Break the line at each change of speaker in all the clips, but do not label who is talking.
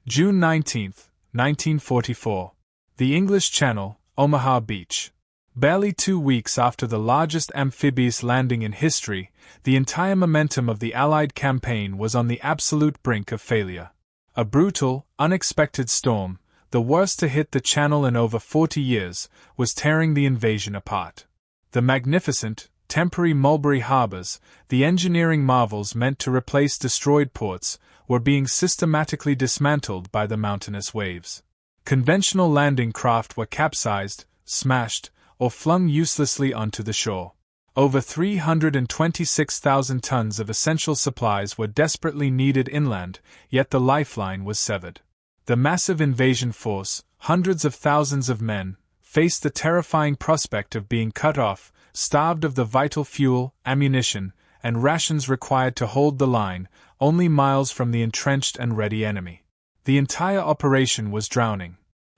June 19, 1944. The English Channel, Omaha Beach. Barely 2 weeks after the largest amphibious landing in history, the entire momentum of the Allied campaign was on the absolute brink of failure. A brutal, unexpected storm, the worst to hit the Channel in over 40 years, was tearing the invasion apart. The magnificent, temporary Mulberry harbors, the engineering marvels meant to replace destroyed ports, were being systematically dismantled by the mountainous waves. Conventional landing craft were capsized, smashed, or flung uselessly onto the shore. Over 326,000 tons of essential supplies were desperately needed inland, yet the lifeline was severed. The massive invasion force, hundreds of thousands of men, faced the terrifying prospect of being cut off, starved of the vital fuel, ammunition, and rations required to hold the line, only miles from the entrenched and ready enemy. The entire operation was drowning.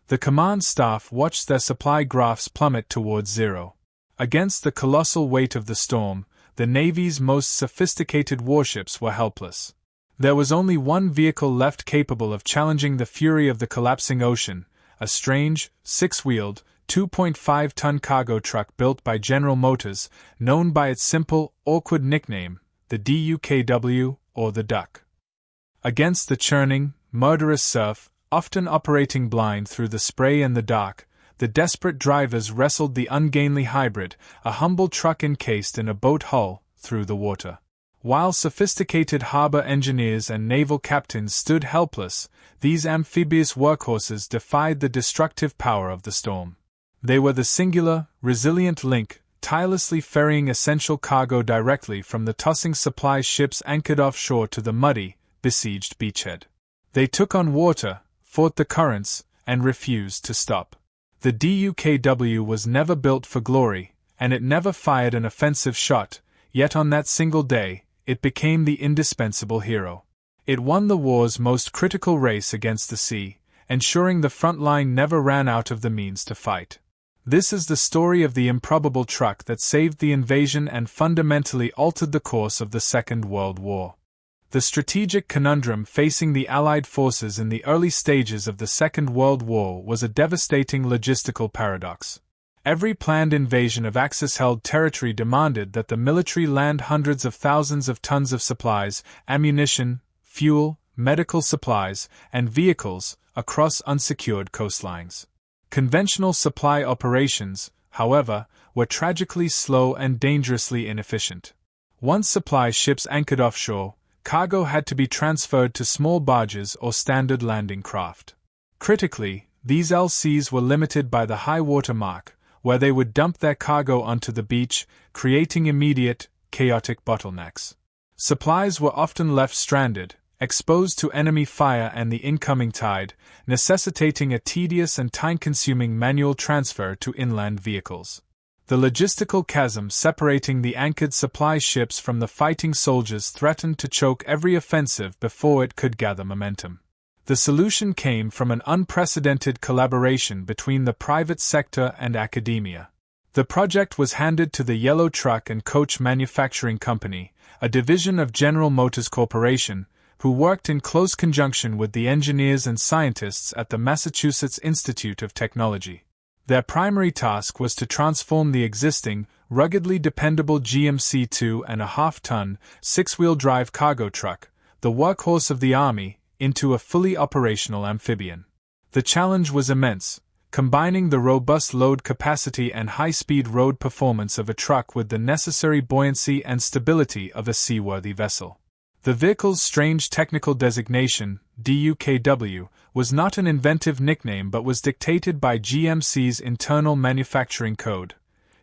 The command staff watched their supply graphs plummet towards zero. Against the colossal weight of the storm, the Navy's most sophisticated warships were helpless. There was only one vehicle left capable of challenging the fury of the collapsing ocean, a strange, six-wheeled, 2.5-ton cargo truck built by General Motors, known by its simple, awkward nickname, the DUKW, or the Duck. Against the churning, murderous surf, often operating blind through the spray and the dark, the desperate drivers wrestled the ungainly hybrid, a humble truck encased in a boat hull, through the water. While sophisticated harbor engineers and naval captains stood helpless, these amphibious workhorses defied the destructive power of the storm. They were the singular, resilient link, tirelessly ferrying essential cargo directly from the tossing supply ships anchored offshore to the muddy, besieged beachhead. They took on water, fought the currents, and refused to stop. The DUKW was never built for glory, and it never fired an offensive shot, yet on that single day, it became the indispensable hero. It won the war's most critical race against the sea, ensuring the front line never ran out of the means to fight. This is the story of the improbable truck that saved the invasion and fundamentally altered the course of the Second World War. The strategic conundrum facing the Allied forces in the early stages of the Second World War was a devastating logistical paradox. Every planned invasion of Axis-held territory demanded that the military land hundreds of thousands of tons of supplies, ammunition, fuel, medical supplies, and vehicles across unsecured coastlines. Conventional supply operations, however, were tragically slow and dangerously inefficient. Once supply ships anchored offshore, cargo had to be transferred to small barges or standard landing craft. Critically, these LCs were limited by the high water mark, where they would dump their cargo onto the beach, creating immediate, chaotic bottlenecks. Supplies were often left stranded, exposed to enemy fire and the incoming tide, necessitating a tedious and time-consuming manual transfer to inland vehicles. The logistical chasm separating the anchored supply ships from the fighting soldiers threatened to choke every offensive before it could gather momentum. The solution came from an unprecedented collaboration between the private sector and academia. The project was handed to the Yellow Truck and Coach Manufacturing Company, a division of General Motors Corporation, who worked in close conjunction with the engineers and scientists at the Massachusetts Institute of Technology. Their primary task was to transform the existing, ruggedly dependable GMC 2.5-ton, six-wheel drive cargo truck, the workhorse of the Army, into a fully operational amphibian. The challenge was immense, combining the robust load capacity and high-speed road performance of a truck with the necessary buoyancy and stability of a seaworthy vessel. The vehicle's strange technical designation, DUKW, was not an inventive nickname but was dictated by GMC's internal manufacturing code.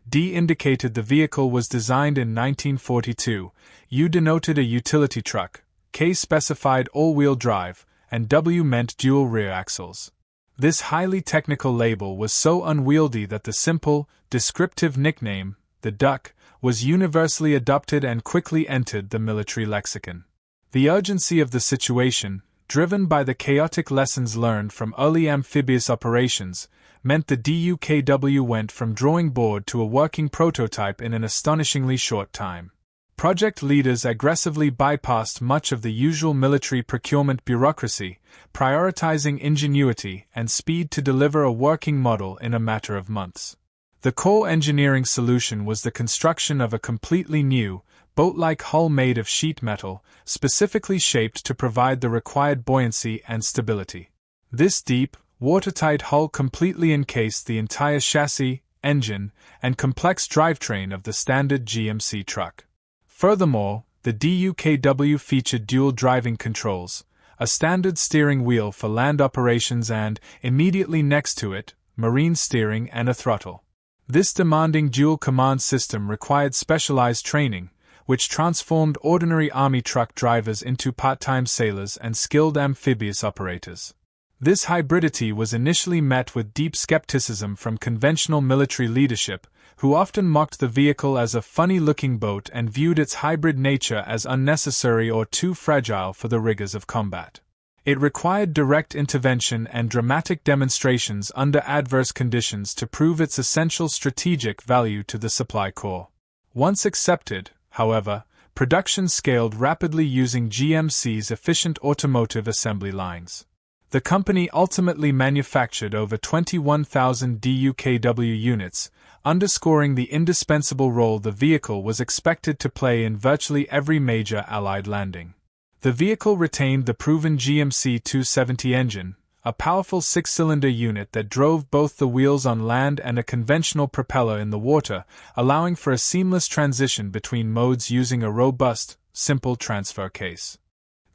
D indicated the vehicle was designed in 1942, U denoted a utility truck, K specified all-wheel drive, and W meant dual rear axles. This highly technical label was so unwieldy that the simple, descriptive nickname, the Duck, was universally adopted and quickly entered the military lexicon. The urgency of the situation, driven by the chaotic lessons learned from early amphibious operations, meant the DUKW went from drawing board to a working prototype in an astonishingly short time. Project leaders aggressively bypassed much of the usual military procurement bureaucracy, prioritizing ingenuity and speed to deliver a working model in a matter of months. The core engineering solution was the construction of a completely new, boat-like hull made of sheet metal, specifically shaped to provide the required buoyancy and stability. This deep, watertight hull completely encased the entire chassis, engine, and complex drivetrain of the standard GMC truck. Furthermore, the DUKW featured dual driving controls, a standard steering wheel for land operations and, immediately next to it, marine steering and a throttle. This demanding dual command system required specialized training, which transformed ordinary Army truck drivers into part-time sailors and skilled amphibious operators. This hybridity was initially met with deep skepticism from conventional military leadership, who often mocked the vehicle as a funny-looking boat and viewed its hybrid nature as unnecessary or too fragile for the rigors of combat. It required direct intervention and dramatic demonstrations under adverse conditions to prove its essential strategic value to the supply corps. Once accepted, however, production scaled rapidly using GMC's efficient automotive assembly lines. The company ultimately manufactured over 21,000 DUKW units, underscoring the indispensable role the vehicle was expected to play in virtually every major Allied landing. The vehicle retained the proven GMC 270 engine, a powerful six-cylinder unit that drove both the wheels on land and a conventional propeller in the water, allowing for a seamless transition between modes using a robust, simple transfer case.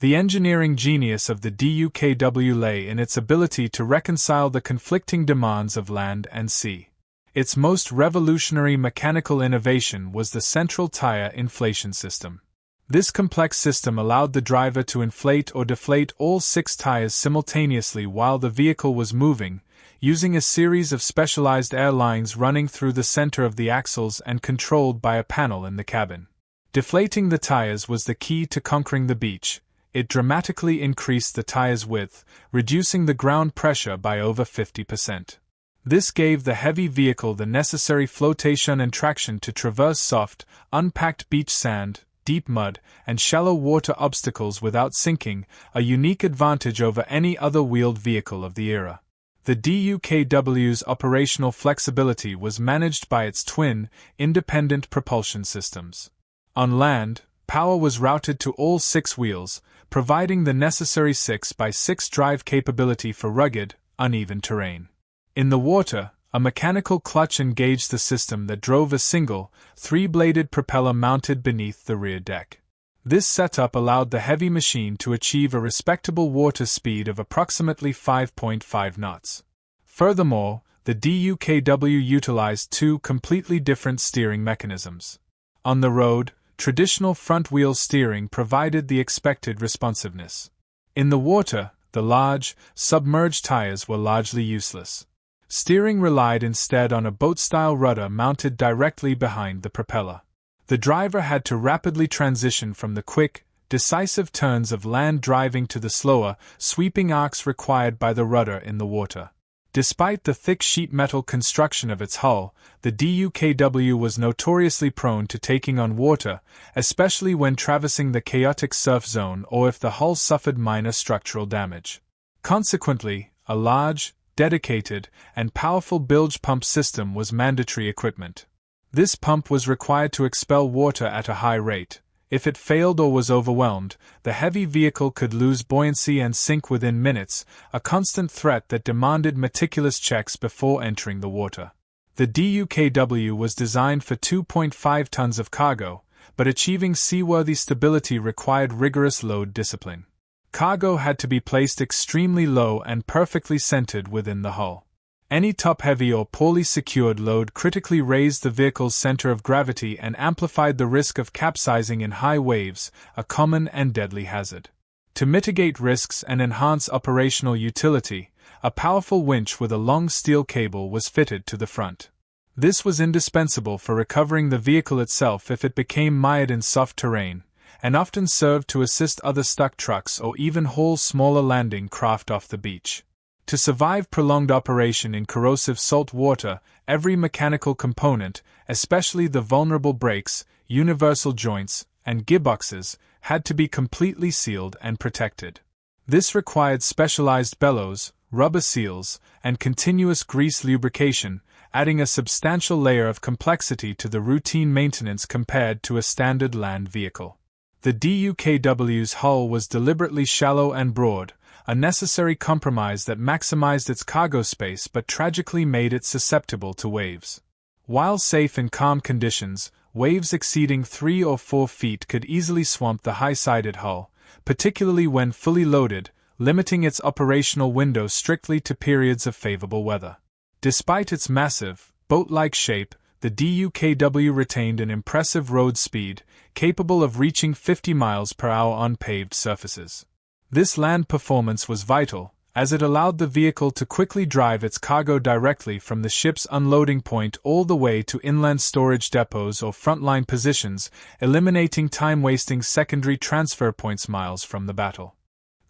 The engineering genius of the DUKW lay in its ability to reconcile the conflicting demands of land and sea. Its most revolutionary mechanical innovation was the central tire inflation system. This complex system allowed the driver to inflate or deflate all 6 tires simultaneously while the vehicle was moving, using a series of specialized air lines running through the center of the axles and controlled by a panel in the cabin. Deflating the tires was the key to conquering the beach. It dramatically increased the tire's width, reducing the ground pressure by over 50%. This gave the heavy vehicle the necessary flotation and traction to traverse soft, unpacked beach sand, deep mud, and shallow water obstacles without sinking, a unique advantage over any other wheeled vehicle of the era. The DUKW's operational flexibility was managed by its twin, independent propulsion systems. On land, power was routed to all 6 wheels, providing the necessary 6x6 drive capability for rugged, uneven terrain. In the water, a mechanical clutch engaged the system that drove a single, 3-bladed propeller mounted beneath the rear deck. This setup allowed the heavy machine to achieve a respectable water speed of approximately 5.5 knots. Furthermore, the DUKW utilized 2 completely different steering mechanisms. On the road, traditional front-wheel steering provided the expected responsiveness. In the water, the large, submerged tires were largely useless. Steering relied instead on a boat-style rudder mounted directly behind the propeller. The driver had to rapidly transition from the quick, decisive turns of land driving to the slower, sweeping arcs required by the rudder in the water. Despite the thick sheet metal construction of its hull, the DUKW was notoriously prone to taking on water, especially when traversing the chaotic surf zone or if the hull suffered minor structural damage. Consequently, a large, dedicated, and powerful bilge pump system was mandatory equipment. This pump was required to expel water at a high rate. If it failed or was overwhelmed, the heavy vehicle could lose buoyancy and sink within minutes, a constant threat that demanded meticulous checks before entering the water. The DUKW was designed for 2.5 tons of cargo, but achieving seaworthy stability required rigorous load discipline. Cargo had to be placed extremely low and perfectly centered within the hull. Any top-heavy or poorly secured load critically raised the vehicle's center of gravity and amplified the risk of capsizing in high waves, a common and deadly hazard. To mitigate risks and enhance operational utility, a powerful winch with a long steel cable was fitted to the front. This was indispensable for recovering the vehicle itself if it became mired in soft terrain, and often served to assist other stuck trucks or even haul smaller landing craft off the beach. To survive prolonged operation in corrosive salt water, every mechanical component, especially the vulnerable brakes, universal joints, and gearboxes, had to be completely sealed and protected. This required specialized bellows, rubber seals, and continuous grease lubrication, adding a substantial layer of complexity to the routine maintenance compared to a standard land vehicle. The DUKW's hull was deliberately shallow and broad, a necessary compromise that maximized its cargo space but tragically made it susceptible to waves. While safe in calm conditions, waves exceeding 3 or 4 feet could easily swamp the high-sided hull, particularly when fully loaded, limiting its operational window strictly to periods of favorable weather. Despite its massive, boat-like shape, the DUKW retained an impressive road speed, capable of reaching 50 miles per hour on paved surfaces. This land performance was vital, as it allowed the vehicle to quickly drive its cargo directly from the ship's unloading point all the way to inland storage depots or frontline positions, eliminating time-wasting secondary transfer points miles from the battle.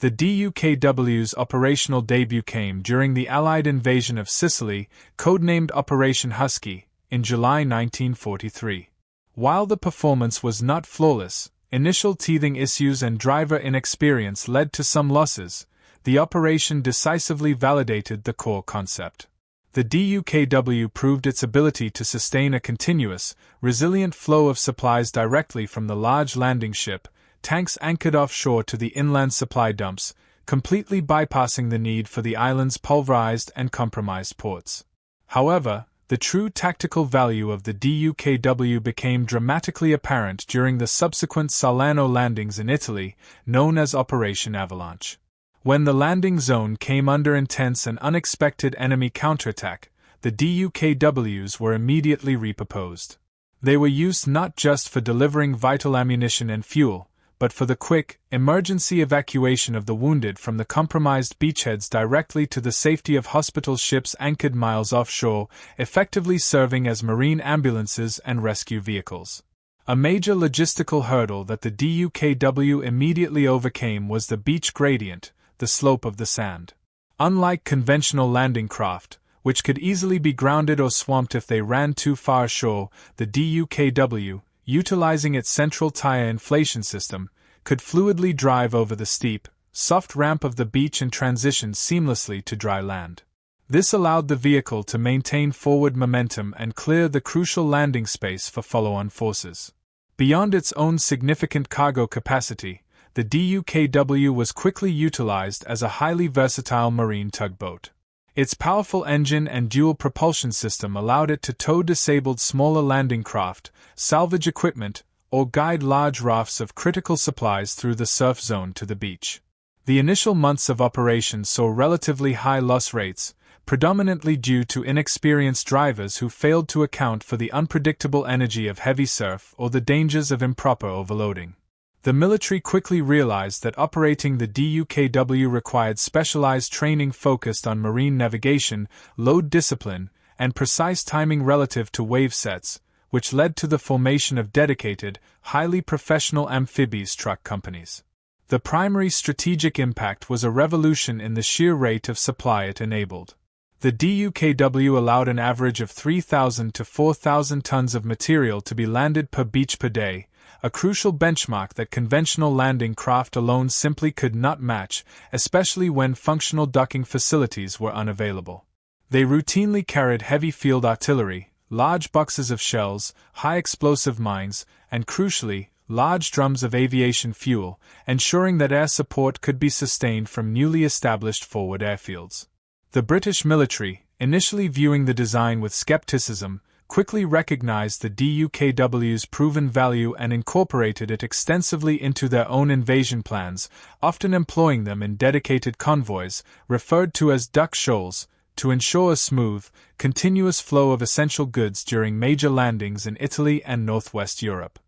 The DUKW's operational debut came during the Allied invasion of Sicily, codenamed Operation Husky, in July 1943. While the performance was not flawless, initial teething issues and driver inexperience led to some losses. The operation decisively validated the core concept. The DUKW proved its ability to sustain a continuous, resilient flow of supplies directly from the large landing ship, tanks anchored offshore to the inland supply dumps, completely bypassing the need for the island's pulverized and compromised ports. However, the true tactical value of the DUKW became dramatically apparent during the subsequent Salerno landings in Italy, known as Operation Avalanche. When the landing zone came under intense and unexpected enemy counterattack, the DUKWs were immediately repurposed. They were used not just for delivering vital ammunition and fuel, but for the quick, emergency evacuation of the wounded from the compromised beachheads directly to the safety of hospital ships anchored miles offshore, effectively serving as marine ambulances and rescue vehicles. A major logistical hurdle that the DUKW immediately overcame was the beach gradient, the slope of the sand. Unlike conventional landing craft, which could easily be grounded or swamped if they ran too far ashore, the DUKW, utilizing its central tire inflation system, could fluidly drive over the steep, soft ramp of the beach and transition seamlessly to dry land. This allowed the vehicle to maintain forward momentum and clear the crucial landing space for follow-on forces. Beyond its own significant cargo capacity, the DUKW was quickly utilized as a highly versatile marine tugboat. Its powerful engine and dual propulsion system allowed it to tow disabled smaller landing craft, salvage equipment, or guide large rafts of critical supplies through the surf zone to the beach. The initial months of operation saw relatively high loss rates, predominantly due to inexperienced drivers who failed to account for the unpredictable energy of heavy surf or the dangers of improper overloading. The military quickly realized that operating the DUKW required specialized training focused on marine navigation, load discipline, and precise timing relative to wave sets, which led to the formation of dedicated, highly professional amphibious truck companies. The primary strategic impact was a revolution in the sheer rate of supply it enabled. The DUKW allowed an average of 3,000 to 4,000 tons of material to be landed per beach per day, a crucial benchmark that conventional landing craft alone simply could not match, especially when functional docking facilities were unavailable. They routinely carried heavy field artillery, large boxes of shells, high explosive mines, and crucially, large drums of aviation fuel, ensuring that air support could be sustained from newly established forward airfields. The British military, initially viewing the design with skepticism, quickly recognized the DUKW's proven value and incorporated it extensively into their own invasion plans, often employing them in dedicated convoys, referred to as duck shoals, to ensure a smooth, continuous flow of essential goods during major landings in Italy and northwest Europe.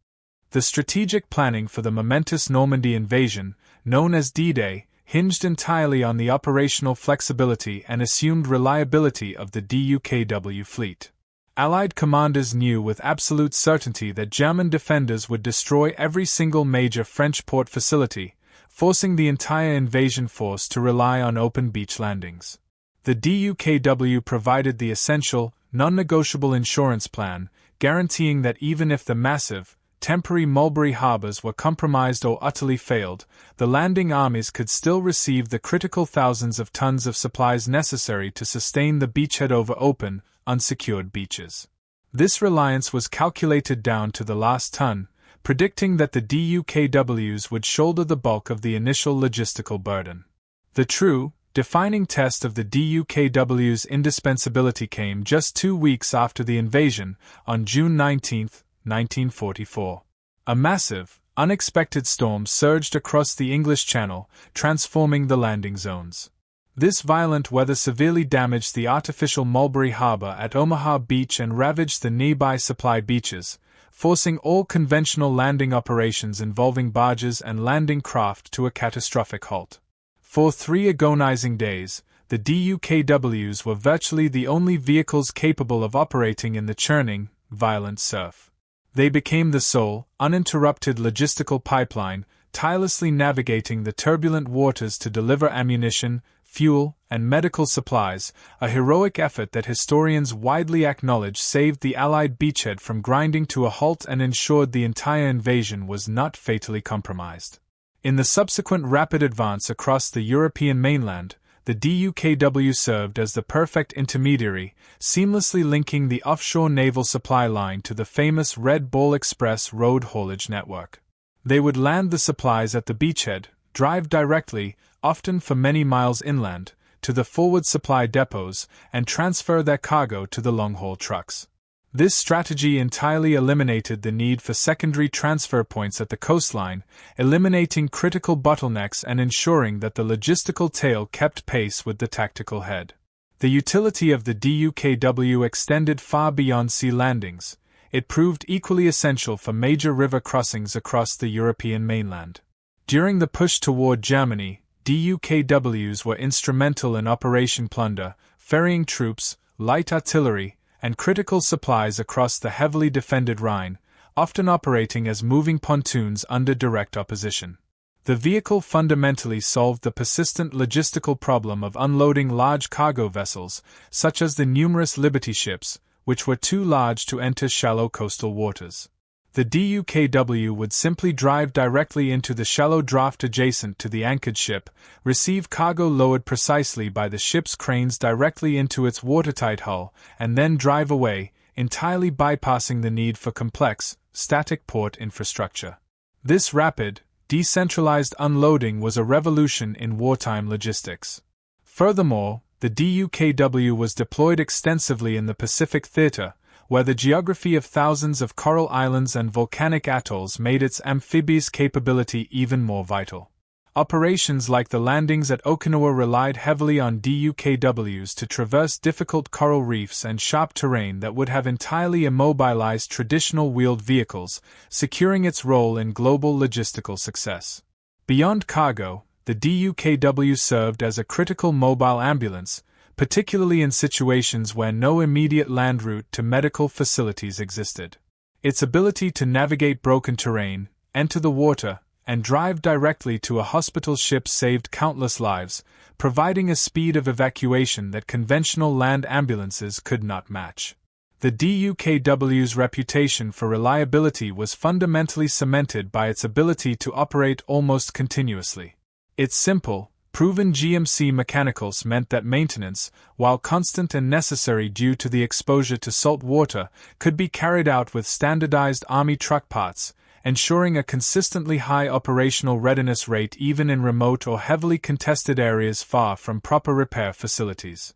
The strategic planning for the momentous Normandy invasion, known as D-Day, hinged entirely on the operational flexibility and assumed reliability of the DUKW fleet. Allied commanders knew with absolute certainty that German defenders would destroy every single major French port facility, forcing the entire invasion force to rely on open beach landings. The DUKW provided the essential, non-negotiable insurance plan, guaranteeing that even if the massive, temporary Mulberry harbors were compromised or utterly failed, the landing armies could still receive the critical thousands of tons of supplies necessary to sustain the beachhead over open, unsecured beaches. This reliance was calculated down to the last ton, predicting that the DUKWs would shoulder the bulk of the initial logistical burden. The true, defining test of the DUKW's indispensability came just 2 weeks after the invasion, on June 19, 1944. A massive, unexpected storm surged across the English Channel, transforming the landing zones. This violent weather severely damaged the artificial Mulberry Harbor at Omaha Beach and ravaged the nearby supply beaches, forcing all conventional landing operations involving barges and landing craft to a catastrophic halt. For 3 agonizing days, the DUKWs were virtually the only vehicles capable of operating in the churning, violent surf. They became the sole, uninterrupted logistical pipeline, tirelessly navigating the turbulent waters to deliver ammunition, fuel, and medical supplies, a heroic effort that historians widely acknowledge saved the Allied beachhead from grinding to a halt and ensured the entire invasion was not fatally compromised. In the subsequent rapid advance across the European mainland, the DUKW served as the perfect intermediary, seamlessly linking the offshore naval supply line to the famous Red Bull Express road haulage network. They would land the supplies at the beachhead, drive directly, often for many miles inland, to the forward supply depots, and transfer their cargo to the long-haul trucks. This strategy entirely eliminated the need for secondary transfer points at the coastline, eliminating critical bottlenecks and ensuring that the logistical tail kept pace with the tactical head. The utility of the DUKW extended far beyond sea landings. It proved equally essential for major river crossings across the European mainland. During the push toward Germany, DUKWs were instrumental in Operation Plunder, ferrying troops, light artillery, and critical supplies across the heavily defended Rhine, often operating as moving pontoons under direct opposition. The vehicle fundamentally solved the persistent logistical problem of unloading large cargo vessels, such as the numerous Liberty ships, which were too large to enter shallow coastal waters. The DUKW would simply drive directly into the shallow draft adjacent to the anchored ship, receive cargo lowered precisely by the ship's cranes directly into its watertight hull, and then drive away, entirely bypassing the need for complex, static port infrastructure. This rapid, decentralized unloading was a revolution in wartime logistics. Furthermore, the DUKW was deployed extensively in the Pacific Theater, where the geography of thousands of coral islands and volcanic atolls made its amphibious capability even more vital. Operations like the landings at Okinawa relied heavily on DUKWs to traverse difficult coral reefs and sharp terrain that would have entirely immobilized traditional wheeled vehicles, securing its role in global logistical success. Beyond cargo, the DUKW served as a critical mobile ambulance, particularly in situations where no immediate land route to medical facilities existed. Its ability to navigate broken terrain, enter the water, and drive directly to a hospital ship saved countless lives, providing a speed of evacuation that conventional land ambulances could not match. The DUKW's reputation for reliability was fundamentally cemented by its ability to operate almost continuously. Its simple, proven GMC mechanicals meant that maintenance, while constant and necessary due to the exposure to salt water, could be carried out with standardized Army truck parts, ensuring a consistently high operational readiness rate even in remote or heavily contested areas far from proper repair facilities.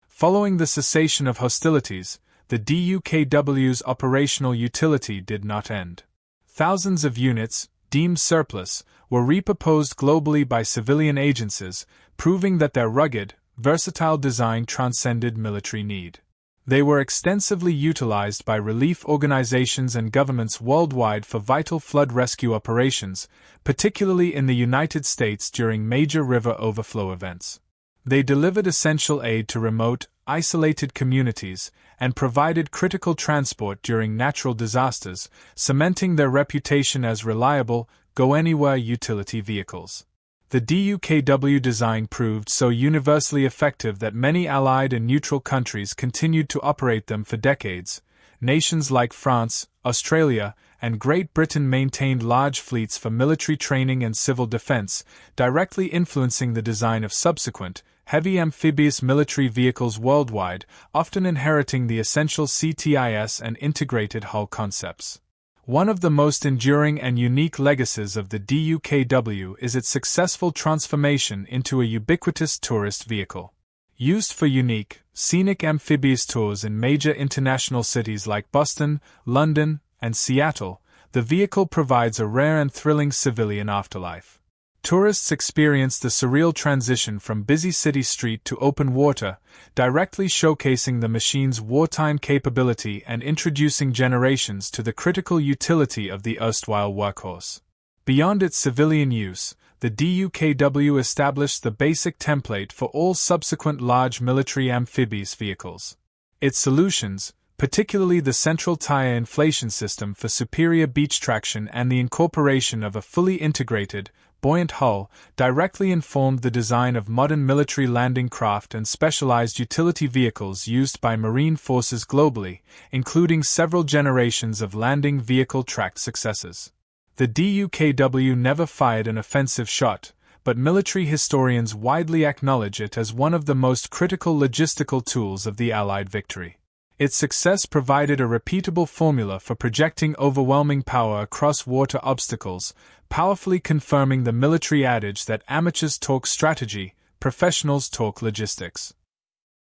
Following the cessation of hostilities, the DUKW's operational utility did not end. Thousands of units, deemed surplus, were repurposed globally by civilian agencies, proving that their rugged, versatile design transcended military need. They were extensively utilized by relief organizations and governments worldwide for vital flood rescue operations, particularly in the United States during major river overflow events. They delivered essential aid to remote, isolated communities, and provided critical transport during natural disasters, cementing their reputation as reliable, go-anywhere utility vehicles. The DUKW design proved so universally effective that many Allied and neutral countries continued to operate them for decades, nations like France, Australia, and Great Britain maintained large fleets for military training and civil defense, directly influencing the design of subsequent, heavy amphibious military vehicles worldwide, often inheriting the essential CTIS and integrated hull concepts. One of the most enduring and unique legacies of the DUKW is its successful transformation into a ubiquitous tourist vehicle. Used for unique, scenic amphibious tours in major international cities like Boston, London, and Seattle, the vehicle provides a rare and thrilling civilian afterlife. Tourists experience the surreal transition from busy city street to open water, directly showcasing the machine's wartime capability and introducing generations to the critical utility of the erstwhile workhorse. Beyond its civilian use, the DUKW established the basic template for all subsequent large military amphibious vehicles. Its solutions, particularly the central tire inflation system for superior beach traction and the incorporation of a fully integrated, buoyant hull, directly informed the design of modern military landing craft and specialized utility vehicles used by Marine forces globally, including several generations of landing vehicle tracked successes. The DUKW never fired an offensive shot, but military historians widely acknowledge it as one of the most critical logistical tools of the Allied victory. Its success provided a repeatable formula for projecting overwhelming power across water obstacles, powerfully confirming the military adage that amateurs talk strategy, professionals talk logistics.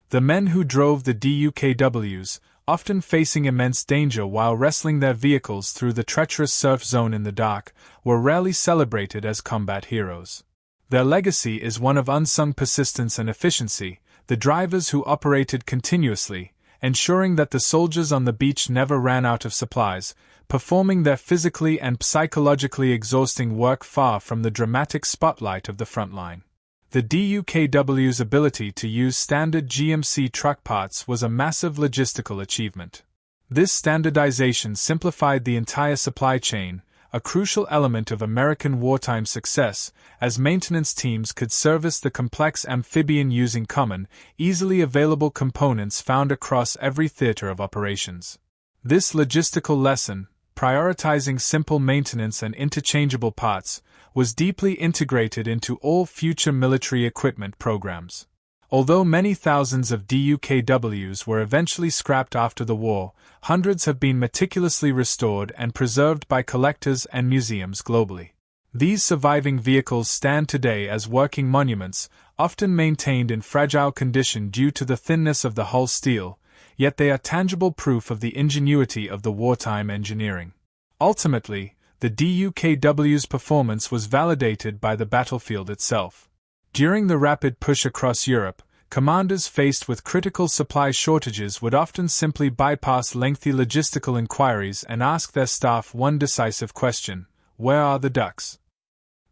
The men who drove the DUKWs, often facing immense danger while wrestling their vehicles through the treacherous surf zone in the dark, were rarely celebrated as combat heroes. Their legacy is one of unsung persistence and efficiency, the drivers who operated continuously, ensuring that the soldiers on the beach never ran out of supplies, performing their physically and psychologically exhausting work far from the dramatic spotlight of the front line. The DUKW's ability to use standard GMC truck parts was a massive logistical achievement. This standardization simplified the entire supply chain, a crucial element of American wartime success, as maintenance teams could service the complex amphibian using common, easily available components found across every theater of operations. This logistical lesson, prioritizing simple maintenance and interchangeable parts, was deeply integrated into all future military equipment programs. Although many thousands of DUKWs were eventually scrapped after the war, hundreds have been meticulously restored and preserved by collectors and museums globally. These surviving vehicles stand today as working monuments, often maintained in fragile condition due to the thinness of the hull steel, yet they are tangible proof of the ingenuity of the wartime engineering. Ultimately, the DUKW's performance was validated by the battlefield itself. During the rapid push across Europe, commanders faced with critical supply shortages would often simply bypass lengthy logistical inquiries and ask their staff one decisive question: where are the ducks?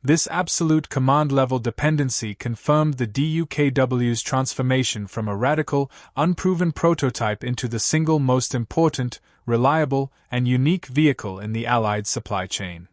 This absolute command-level dependency confirmed the DUKW's transformation from a radical, unproven prototype into the single most important, reliable, and unique vehicle in the Allied supply chain.